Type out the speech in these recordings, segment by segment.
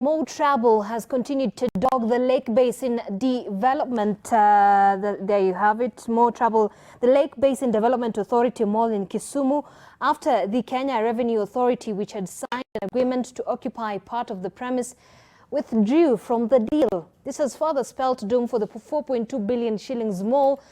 More trouble has continued to dog the Lake Basin development. There you have it, more trouble. The Lake Basin Development Authority Mall in Kisumu, after the Kenya Revenue Authority, which had signed an agreement to occupy part of the premise, withdrew from the deal. This has further spelled doom for the 4.2 billion shillings mall,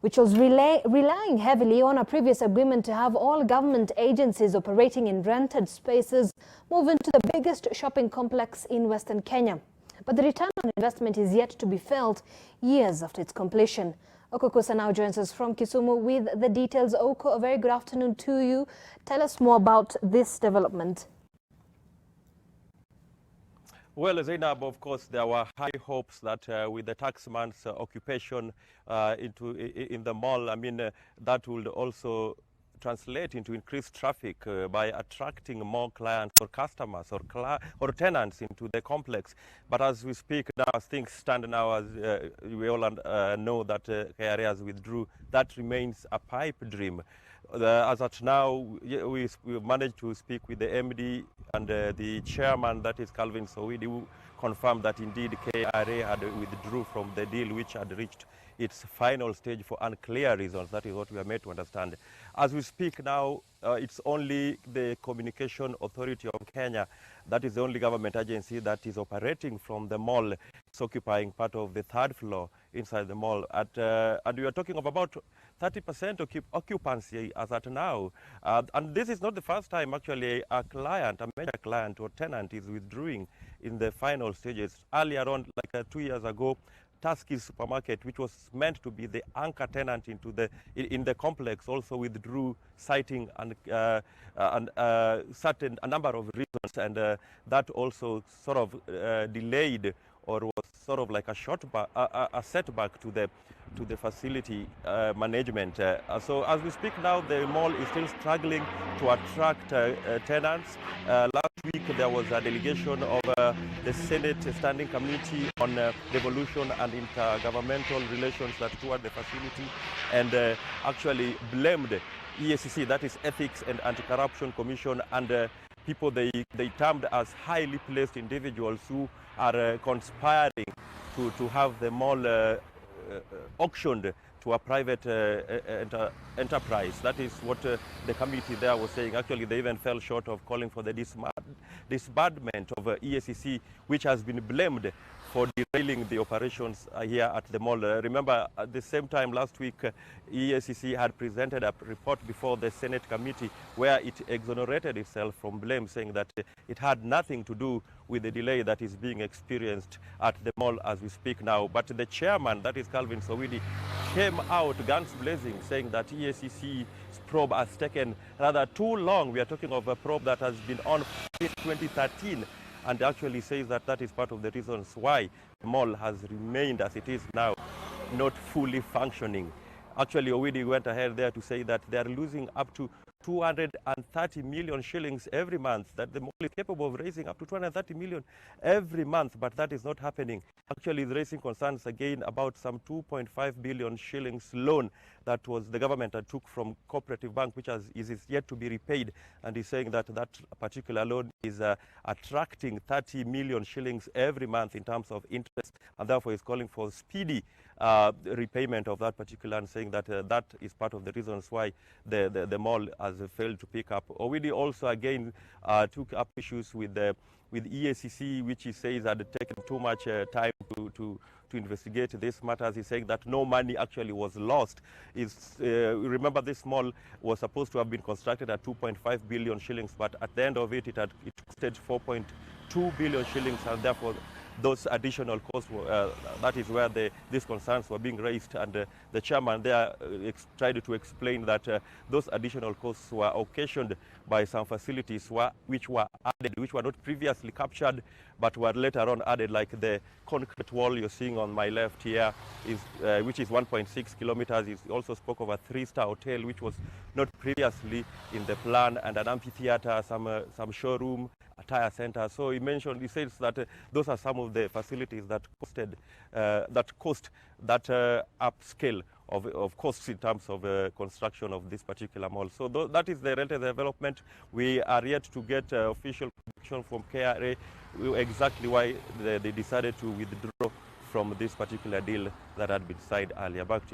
which was relying heavily on a previous agreement to have all government agencies operating in rented spaces move into the biggest shopping complex in Western Kenya. But the return on investment is yet to be felt years after its completion. Oko Kosa now joins us from Kisumu with the details. Oko, a very good afternoon to you. Tell us more about this development. Well, Zainab, of course, there were high hopes that with the taxman's occupation in the mall, that would also translate into increased traffic by attracting more clients or customers or tenants into the complex. But as we speak now, as things stand now, as we all know that KRA has withdrew, that remains a pipe dream. As at now, we managed to speak with the MD and the chairman, that is Calvin Sowidi, who confirmed that indeed KRA had withdrew from the deal, which had reached its final stage for unclear reasons. That is what we are made to understand. As we speak now, it's only the Communication Authority of Kenya, that is the only government agency that is operating from the mall. It's occupying part of the third floor inside the mall. And we are talking of about 30% occupancy as at now. And this is not the first time actually a major client or tenant is withdrawing in the final stages. Earlier on, like 2 years ago, Tuskys supermarket, which was meant to be the anchor tenant in the complex, also withdrew, citing a number of reasons, and that also sort of delayed or was sort of like a setback to the facility management. So as we speak now, the mall is still struggling to attract tenants. Last week there was a delegation of the Senate Standing Committee on Devolution and Intergovernmental Relations that toured the facility and actually blamed EACC, that is Ethics and Anti-Corruption Commission, and people they termed as highly placed individuals who are conspiring to have the mall auctioned to a private enterprise. That is what the committee there was saying. Actually, they even fell short of calling for the disbandment of EACC, which has been blamed for derailing the operations here at the mall. Remember, at the same time last week, EACC had presented a report before the Senate committee where it exonerated itself from blame, saying that it had nothing to do with the delay that is being experienced at the mall as we speak now. But the chairman, that is Calvin Sowidi, came out guns blazing, saying that EACC's probe has taken rather too long. We are talking of a probe that has been on since 2013. And actually says that that is part of the reasons why the mall has remained as it is now, not fully functioning. Actually, Owidi went ahead there to say that they are losing up to 230 million shillings every month, that the mall is capable of raising up to 230 million every month, but that is not happening. Actually, the raising concerns again about some 2.5 billion shillings loan that was the government that took from Cooperative Bank, which is yet to be repaid, and he's saying that that particular loan is attracting 30 million shillings every month in terms of interest, and therefore is calling for speedy repayment of that particular, and saying that that is part of the reasons why the mall has failed to pick up. Owidi also again took up issues with EACC, which he says had taken too much time to investigate these matters. He's saying that no money actually was lost. Remember, this mall was supposed to have been constructed at 2.5 billion shillings, but at the end of it, it costed 4.2 billion shillings, and therefore those additional costs that is where these concerns were being raised, and the chairman there tried to explain that those additional costs were occasioned by some facilities which were added, which were not previously captured but were later on added, like the concrete wall you're seeing on my left here, which is 1.6 kilometers. He also spoke of a 3-star hotel which was not previously in the plan, and an amphitheater, some showroom, a tire center. So he says that those are some of the facilities that cost that upscale of costs in terms of construction of this particular mall. So that is the rental development. We are yet to get official prediction from KRA exactly why they decided to withdraw from this particular deal that had been signed earlier. Back to you.